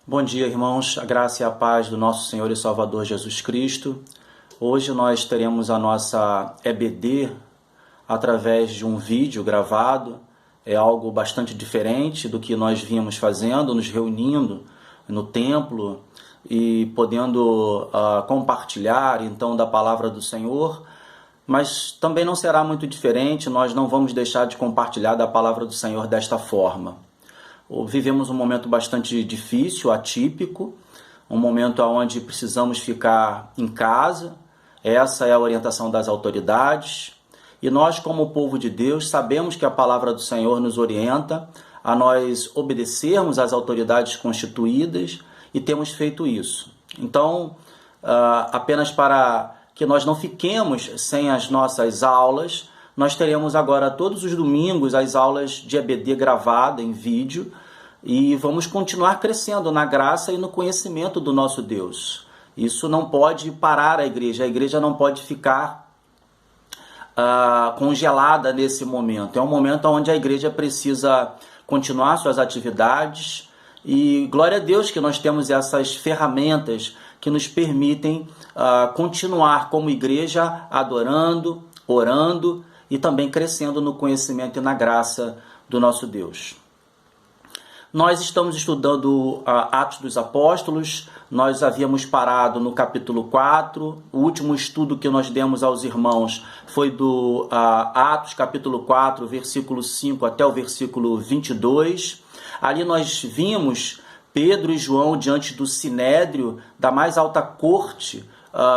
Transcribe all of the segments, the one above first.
Bom dia, irmãos. A graça e a paz do nosso Senhor e Salvador Jesus Cristo. Hoje nós teremos a nossa EBD através de um vídeo gravado. É algo bastante diferente do que nós vínhamos fazendo, nos reunindo no templo e podendo compartilhar então da palavra do Senhor. Mas também não será muito diferente, nós não vamos deixar de compartilhar da palavra do Senhor desta forma. Vivemos um momento bastante difícil, atípico, um momento onde precisamos ficar em casa. Essa é a orientação das autoridades. E nós, como povo de Deus, sabemos que a palavra do Senhor nos orienta a nós obedecermos às autoridades constituídas e temos feito isso. Então, apenas para que nós não fiquemos sem as nossas aulas, nós teremos agora todos os domingos as aulas de EBD gravada em vídeo e vamos continuar crescendo na graça e no conhecimento do nosso Deus. Isso não pode parar a igreja não pode ficar congelada nesse momento. É um momento onde a igreja precisa continuar suas atividades e glória a Deus que nós temos essas ferramentas que nos permitem continuar como igreja adorando, orando e também crescendo no conhecimento e na graça do nosso Deus. Nós estamos estudando Atos dos Apóstolos, nós havíamos parado no capítulo 4, o último estudo que nós demos aos irmãos foi do Atos capítulo 4, versículo 5 até o versículo 22. Ali nós vimos Pedro e João diante do Sinédrio, da mais alta corte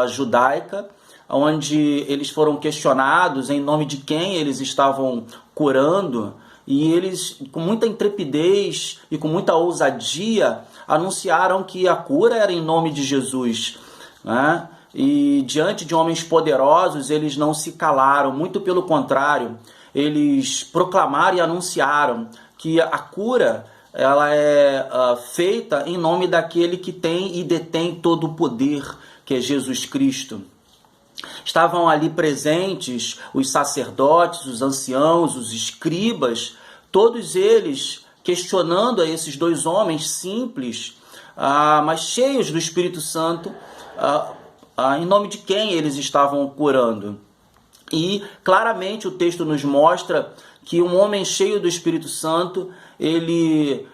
judaica, onde eles foram questionados em nome de quem eles estavam curando, e eles, com muita intrepidez e com muita ousadia, anunciaram que a cura era em nome de Jesus, né? E diante de homens poderosos, eles não se calaram, muito pelo contrário, eles proclamaram e anunciaram que a cura ela é feita em nome daquele que tem e detém todo o poder, que é Jesus Cristo. Estavam ali presentes os sacerdotes, os anciãos, os escribas, todos eles questionando a esses dois homens simples, mas cheios do Espírito Santo, em nome de quem eles estavam curando. E claramente o texto nos mostra que um homem cheio do Espírito Santo, ele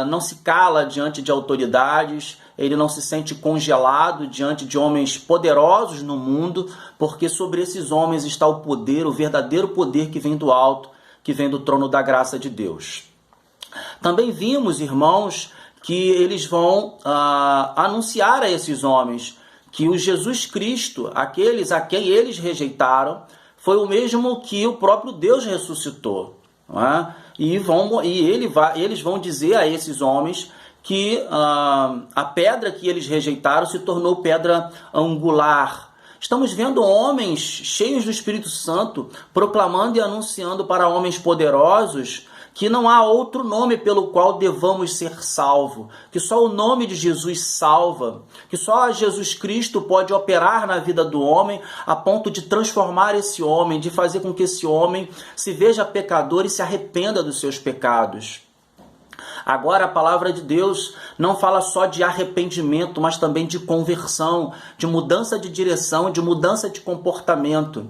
não se cala diante de autoridades, ele não se sente congelado diante de homens poderosos no mundo, porque sobre esses homens está o poder, o verdadeiro poder que vem do alto, que vem do trono da graça de Deus. Também vimos, irmãos, que eles vão anunciar a esses homens que o Jesus Cristo, aqueles a quem eles rejeitaram, foi o mesmo que o próprio Deus ressuscitou. Não é? Eles vão dizer a esses homens que a pedra que eles rejeitaram se tornou pedra angular. Estamos vendo homens cheios do Espírito Santo proclamando e anunciando para homens poderosos que não há outro nome pelo qual devamos ser salvos, que só o nome de Jesus salva, que só Jesus Cristo pode operar na vida do homem a ponto de transformar esse homem, de fazer com que esse homem se veja pecador e se arrependa dos seus pecados. Agora a palavra de Deus não fala só de arrependimento, mas também de conversão, de mudança de direção, de mudança de comportamento.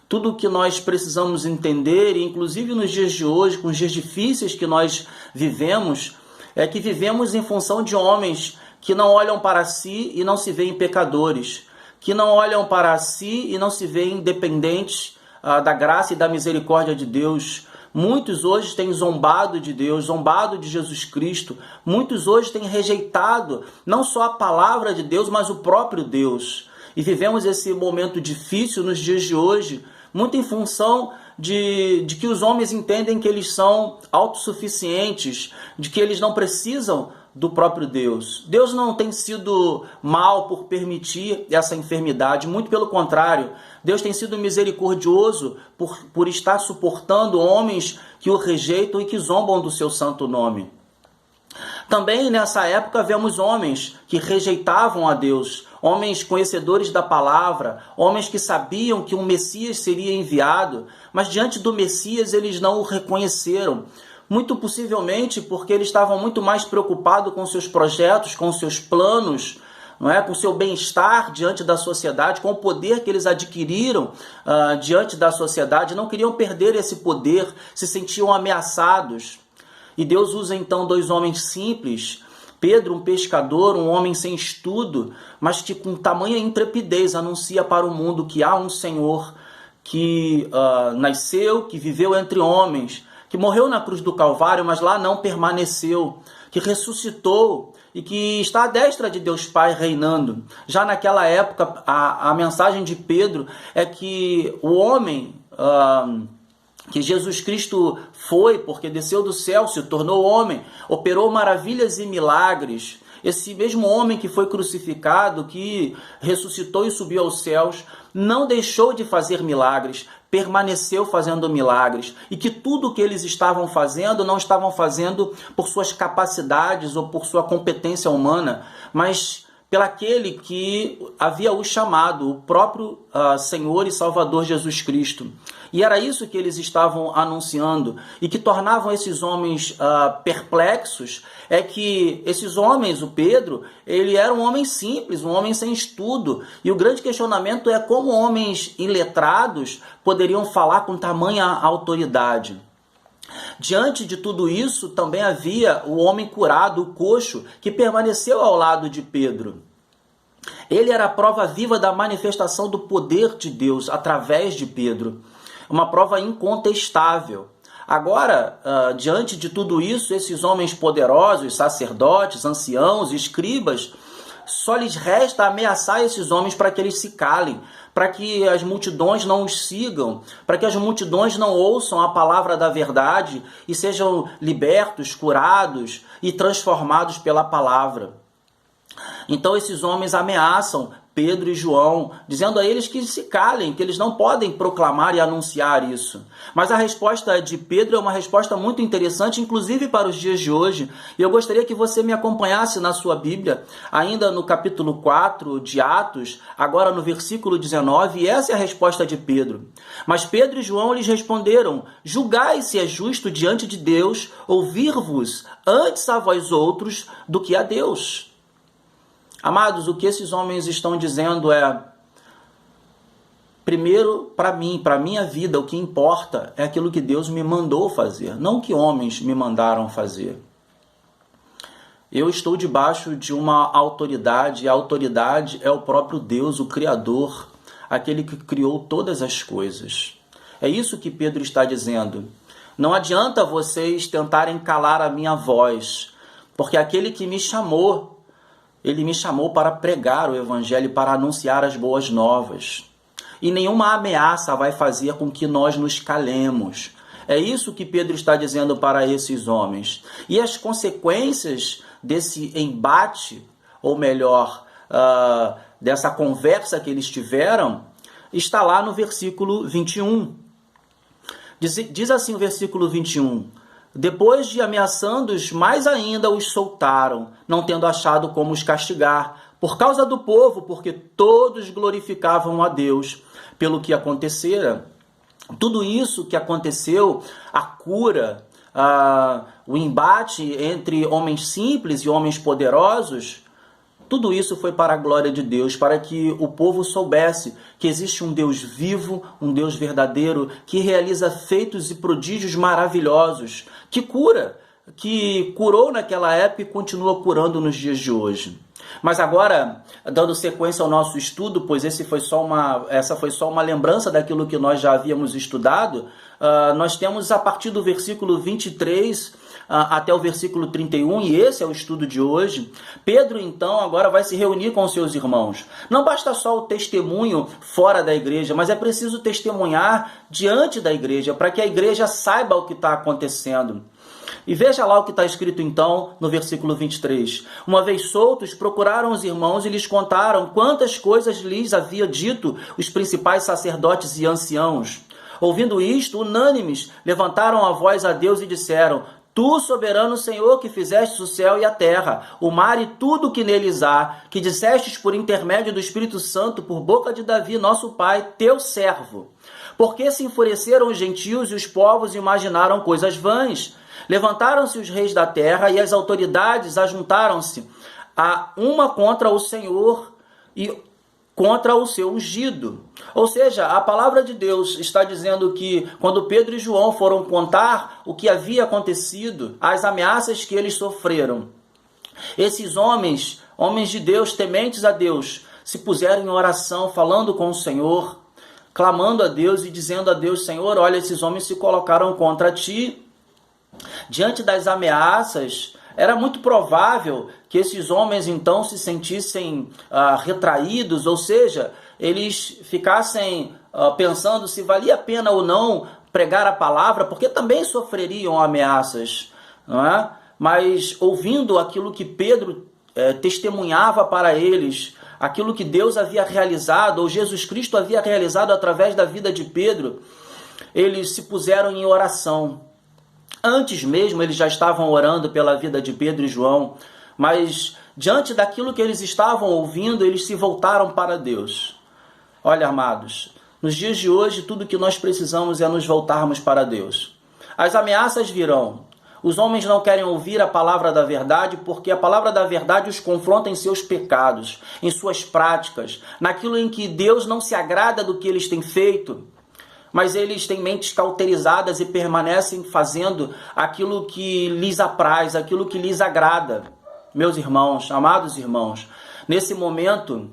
Tudo o que nós precisamos entender, e inclusive nos dias de hoje, com os dias difíceis que nós vivemos, é que vivemos em função de homens que não olham para si e não se veem pecadores, que não olham para si e não se veem dependentes da graça e da misericórdia de Deus. Muitos hoje têm zombado de Deus, zombado de Jesus Cristo. Muitos hoje têm rejeitado não só a palavra de Deus, mas o próprio Deus. E vivemos esse momento difícil nos dias de hoje, muito em função de que os homens entendem que eles são autossuficientes, de que eles não precisam do próprio Deus. Deus não tem sido mal por permitir essa enfermidade, muito pelo contrário. Deus tem sido misericordioso por estar suportando homens que o rejeitam e que zombam do seu santo nome. Também nessa época vemos homens que rejeitavam a Deus, homens conhecedores da palavra, homens que sabiam que um Messias seria enviado, mas diante do Messias eles não o reconheceram. muito possivelmente porque eles estavam muito mais preocupados com seus projetos, com seus planos, não é? Com o seu bem-estar diante da sociedade, com o poder que eles adquiriram diante da sociedade, não queriam perder esse poder, se sentiam ameaçados. E Deus usa então dois homens simples, Pedro, um pescador, um homem sem estudo, mas que com tamanha intrepidez anuncia para o mundo que há um Senhor que nasceu, que viveu entre homens, que morreu na cruz do Calvário, mas lá não permaneceu, que ressuscitou e que está à destra de Deus Pai reinando. Já naquela época, a mensagem de Pedro é que o homem que Jesus Cristo foi, porque desceu do céu, se tornou homem, operou maravilhas e milagres. Esse mesmo homem que foi crucificado, que ressuscitou e subiu aos céus, não deixou de fazer milagres, permaneceu fazendo milagres, e que tudo o que eles estavam fazendo, não estavam fazendo por suas capacidades ou por sua competência humana, mas pelaquele que havia o chamado, o próprio Senhor e Salvador Jesus Cristo. E era isso que eles estavam anunciando, e que tornavam esses homens perplexos, é que esses homens, o Pedro, ele era um homem simples, um homem sem estudo, e o grande questionamento é como homens iletrados poderiam falar com tamanha autoridade. Diante de tudo isso, também havia o homem curado, o coxo, que permaneceu ao lado de Pedro. Ele era a prova viva da manifestação do poder de Deus através de Pedro. Uma prova incontestável. Agora, diante de tudo isso, esses homens poderosos, sacerdotes, anciãos, escribas, só lhes resta ameaçar esses homens para que eles se calem, para que as multidões não os sigam, para que as multidões não ouçam a palavra da verdade e sejam libertos, curados e transformados pela palavra. Então esses homens ameaçam Pedro e João, dizendo a eles que se calem, que eles não podem proclamar e anunciar isso. Mas a resposta de Pedro é uma resposta muito interessante, inclusive para os dias de hoje. E eu gostaria que você me acompanhasse na sua Bíblia, ainda no capítulo 4 de Atos, agora no versículo 19, e essa é a resposta de Pedro. Mas Pedro e João lhes responderam: julgai se é justo diante de Deus ouvir-vos antes a vós outros do que a Deus. Amados, o que esses homens estão dizendo é: primeiro, para mim, para a minha vida, o que importa é aquilo que Deus me mandou fazer, não o que homens me mandaram fazer. Eu estou debaixo de uma autoridade, e a autoridade é o próprio Deus, o Criador, aquele que criou todas as coisas. É isso que Pedro está dizendo. Não adianta vocês tentarem calar a minha voz, porque aquele que me chamou, ele me chamou para pregar o Evangelho, para anunciar as boas novas. E nenhuma ameaça vai fazer com que nós nos calemos. É isso que Pedro está dizendo para esses homens. E as consequências desse embate, ou melhor, dessa conversa que eles tiveram, está lá no versículo 21. Diz assim o versículo 21. Depois de ameaçando-os mais ainda, os soltaram, não tendo achado como os castigar, por causa do povo, porque todos glorificavam a Deus pelo que acontecera. Tudo isso que aconteceu, a cura, o embate entre homens simples e homens poderosos, tudo isso foi para a glória de Deus, para que o povo soubesse que existe um Deus vivo, um Deus verdadeiro, que realiza feitos e prodígios maravilhosos, que cura, que curou naquela época e continua curando nos dias de hoje. Mas agora, dando sequência ao nosso estudo, pois essa foi só uma lembrança daquilo que nós já havíamos estudado, nós temos a partir do versículo 23 até o versículo 31, e esse é o estudo de hoje. Pedro, então, agora vai se reunir com os seus irmãos. Não basta só o testemunho fora da igreja, mas é preciso testemunhar diante da igreja, para que a igreja saiba o que está acontecendo. E veja lá o que está escrito então no versículo 23. Uma vez soltos, procuraram os irmãos e lhes contaram quantas coisas lhes havia dito os principais sacerdotes e anciãos. Ouvindo isto, unânimes, levantaram a voz a Deus e disseram: Tu, soberano Senhor, que fizestes o céu e a terra, o mar e tudo o que neles há, que dissestes por intermédio do Espírito Santo, por boca de Davi, nosso pai, teu servo. Porque se enfureceram os gentios e os povos imaginaram coisas vãs. Levantaram-se os reis da terra e as autoridades ajuntaram-se a uma contra o Senhor e contra o seu ungido. Ou seja, a palavra de Deus está dizendo que quando Pedro e João foram contar o que havia acontecido, as ameaças que eles sofreram, esses homens de Deus, tementes a Deus, se puseram em oração, falando com o Senhor, clamando a Deus e dizendo a Deus: Senhor, olha, esses homens se colocaram contra ti. Diante das ameaças, era muito provável que esses homens então se sentissem retraídos, ou seja, eles ficassem pensando se valia a pena ou não pregar a palavra, porque também sofreriam ameaças, não é? Mas ouvindo aquilo que Pedro testemunhava para eles, aquilo que Deus havia realizado, ou Jesus Cristo havia realizado através da vida de Pedro, eles se puseram em oração. Antes mesmo eles já estavam orando pela vida de Pedro e João, mas diante daquilo que eles estavam ouvindo, eles se voltaram para Deus. Olha, amados, nos dias de hoje tudo que nós precisamos é nos voltarmos para Deus. As ameaças virão. Os homens não querem ouvir a palavra da verdade porque a palavra da verdade os confronta em seus pecados, em suas práticas, naquilo em que Deus não se agrada do que eles têm feito. Mas eles têm mentes cauterizadas e permanecem fazendo aquilo que lhes apraz, aquilo que lhes agrada. Meus irmãos, amados irmãos, nesse momento,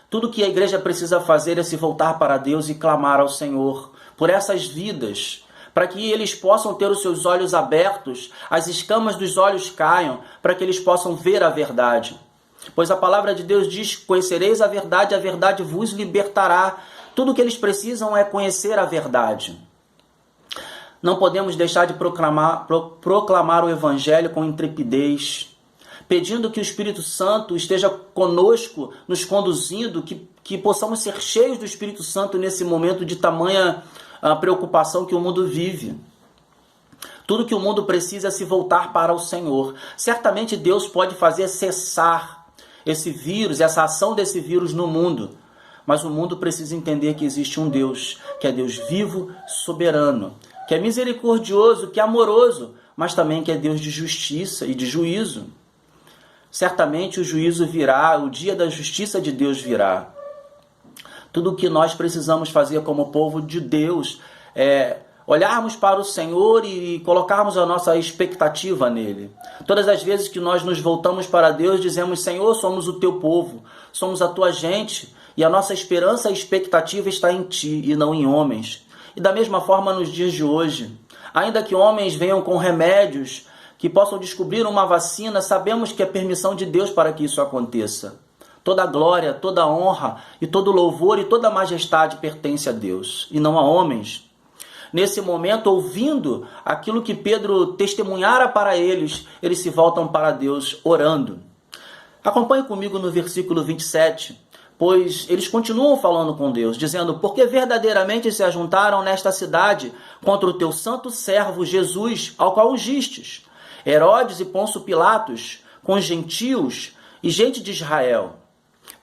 tudo que a igreja precisa fazer é se voltar para Deus e clamar ao Senhor por essas vidas, para que eles possam ter os seus olhos abertos, as escamas dos olhos caiam, para que eles possam ver a verdade. Pois a palavra de Deus diz: conhecereis a verdade vos libertará. Tudo o que eles precisam é conhecer a verdade. Não podemos deixar de proclamar o Evangelho com intrepidez, pedindo que o Espírito Santo esteja conosco, nos conduzindo, que possamos ser cheios do Espírito Santo nesse momento de tamanha preocupação que o mundo vive. Tudo que o mundo precisa é se voltar para o Senhor. Certamente Deus pode fazer cessar esse vírus, essa ação desse vírus no mundo. Mas o mundo precisa entender que existe um Deus, que é Deus vivo, soberano, que é misericordioso, que é amoroso, mas também que é Deus de justiça e de juízo. Certamente o juízo virá, o dia da justiça de Deus virá. Tudo o que nós precisamos fazer como povo de Deus é olharmos para o Senhor e colocarmos a nossa expectativa nele. Todas as vezes que nós nos voltamos para Deus, dizemos: Senhor, somos o teu povo, somos a tua gente, e a nossa esperança e expectativa está em ti e não em homens. E da mesma forma nos dias de hoje, ainda que homens venham com remédios que possam descobrir uma vacina, sabemos que é permissão de Deus para que isso aconteça. Toda a glória, toda a honra e todo o louvor e toda a majestade pertence a Deus e não a homens. Nesse momento, ouvindo aquilo que Pedro testemunhara para eles, eles se voltam para Deus orando. Acompanhe comigo no versículo 27, pois eles continuam falando com Deus, dizendo: porque verdadeiramente se ajuntaram nesta cidade contra o teu santo servo Jesus, ao qual ungistes, Herodes e Pôncio Pilatos, com gentios e gente de Israel,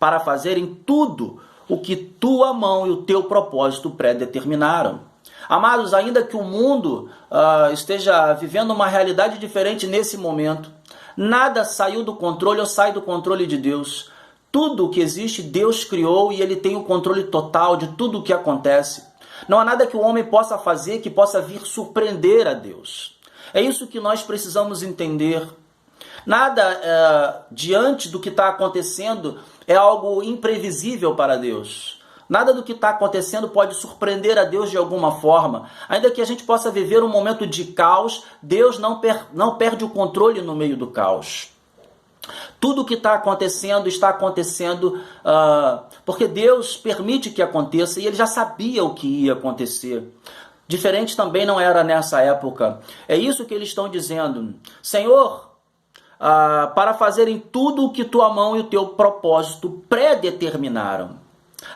para fazerem tudo o que tua mão e o teu propósito predeterminaram. Amados, ainda que o mundo esteja vivendo uma realidade diferente nesse momento, nada saiu do controle ou sai do controle de Deus. Tudo o que existe, Deus criou e Ele tem o controle total de tudo o que acontece. Não há nada que o homem possa fazer que possa vir surpreender a Deus. É isso que nós precisamos entender. Nada diante do que está acontecendo é algo imprevisível para Deus. Nada do que está acontecendo pode surpreender a Deus de alguma forma. Ainda que a gente possa viver um momento de caos, Deus não perde o controle no meio do caos. Tudo o que está acontecendo porque Deus permite que aconteça e Ele já sabia o que ia acontecer. Diferente também não era nessa época. É isso que eles estão dizendo. Senhor, para fazerem tudo o que tua mão e o teu propósito predeterminaram.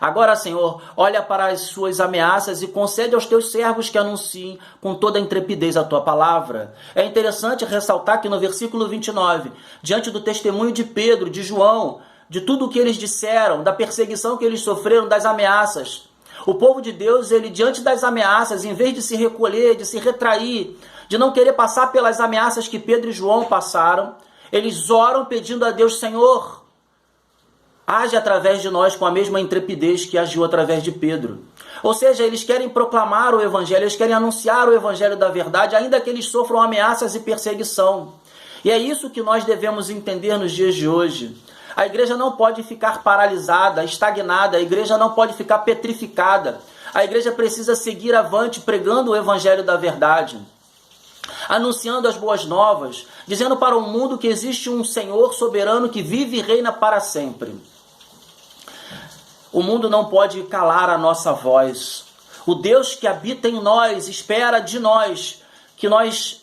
Agora, Senhor, olha para as suas ameaças e concede aos teus servos que anunciem com toda a intrepidez a tua palavra. É interessante ressaltar que no versículo 29, diante do testemunho de Pedro, de João, de tudo o que eles disseram, da perseguição que eles sofreram, das ameaças, O povo de Deus, ele diante das ameaças, em vez de se recolher, de se retrair, de não querer passar pelas ameaças que Pedro e João passaram, eles oram pedindo a Deus: Senhor, age através de nós com a mesma intrepidez que agiu através de Pedro. Ou seja, eles querem proclamar o Evangelho, eles querem anunciar o Evangelho da verdade, ainda que eles sofram ameaças e perseguição. E é isso que nós devemos entender nos dias de hoje. A igreja não pode ficar paralisada, estagnada, a igreja não pode ficar petrificada. A igreja precisa seguir avante pregando o Evangelho da verdade, anunciando as boas novas, dizendo para o mundo que existe um Senhor soberano que vive e reina para sempre. O mundo não pode calar a nossa voz. O Deus que habita em nós espera de nós que nós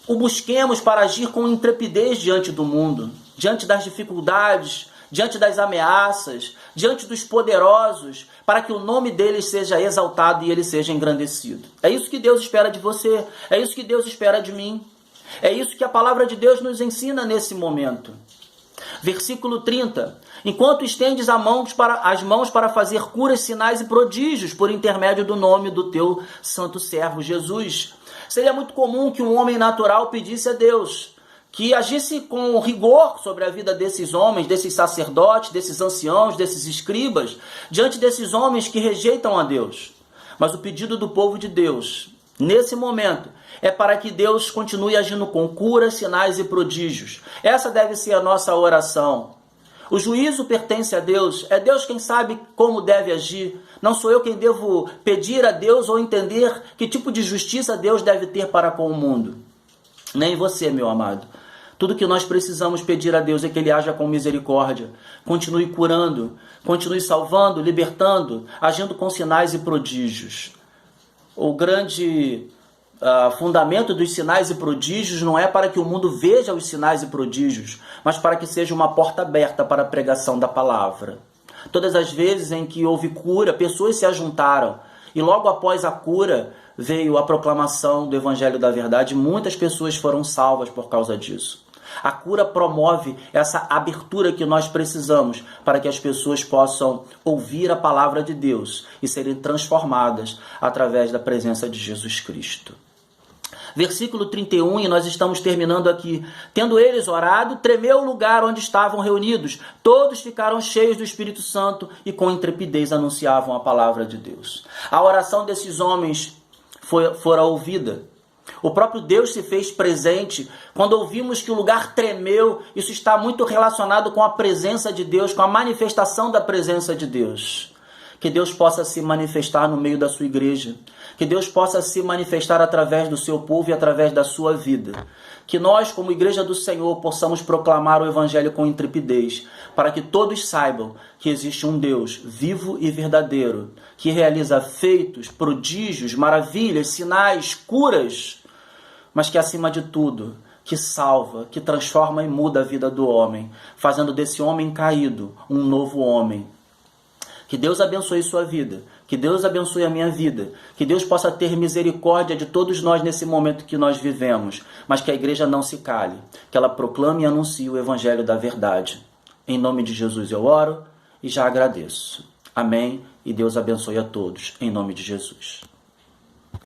o busquemos para agir com intrepidez diante do mundo, diante das dificuldades, diante das ameaças, diante dos poderosos, para que o nome deles seja exaltado e ele seja engrandecido. É isso que Deus espera de você, é isso que Deus espera de mim, é isso que a palavra de Deus nos ensina nesse momento. Versículo 30. Enquanto estendes as mãos para fazer curas, sinais e prodígios por intermédio do nome do teu santo servo Jesus. Seria muito comum que um homem natural pedisse a Deus que agisse com rigor sobre a vida desses homens, desses sacerdotes, desses anciãos, desses escribas, diante desses homens que rejeitam a Deus. Mas o pedido do povo de Deus, nesse momento, é para que Deus continue agindo com curas, sinais e prodígios. Essa deve ser a nossa oração. O juízo pertence a Deus, é Deus quem sabe como deve agir. Não sou eu quem devo pedir a Deus ou entender que tipo de justiça Deus deve ter para com o mundo. Nem você, meu amado. Tudo que nós precisamos pedir a Deus é que Ele haja com misericórdia, continue curando, continue salvando, libertando, agindo com sinais e prodígios. O grande fundamento dos sinais e prodígios não é para que o mundo veja os sinais e prodígios, mas para que seja uma porta aberta para a pregação da palavra. Todas as vezes em que houve cura, pessoas se ajuntaram, e logo após a cura veio a proclamação do Evangelho da Verdade, e muitas pessoas foram salvas por causa disso. A cura promove essa abertura que nós precisamos para que as pessoas possam ouvir a palavra de Deus e serem transformadas através da presença de Jesus Cristo. Versículo 31, e nós estamos terminando aqui. Tendo eles orado, tremeu o lugar onde estavam reunidos. Todos ficaram cheios do Espírito Santo e com intrepidez anunciavam a palavra de Deus. A oração desses homens fora ouvida. O próprio Deus se fez presente. Quando ouvimos que o lugar tremeu, isso está muito relacionado com a presença de Deus, com a manifestação da presença de Deus. Que Deus possa se manifestar no meio da sua igreja. Que Deus possa se manifestar através do seu povo e através da sua vida. Que nós, como igreja do Senhor, possamos proclamar o Evangelho com intrepidez, para que todos saibam que existe um Deus vivo e verdadeiro, que realiza feitos, prodígios, maravilhas, sinais, curas, mas que, acima de tudo, que salva, que transforma e muda a vida do homem, fazendo desse homem caído um novo homem. Que Deus abençoe sua vida, que Deus abençoe a minha vida, que Deus possa ter misericórdia de todos nós nesse momento que nós vivemos, mas que a igreja não se cale, que ela proclame e anuncie o Evangelho da verdade. Em nome de Jesus eu oro e já agradeço. Amém, e Deus abençoe a todos, em nome de Jesus.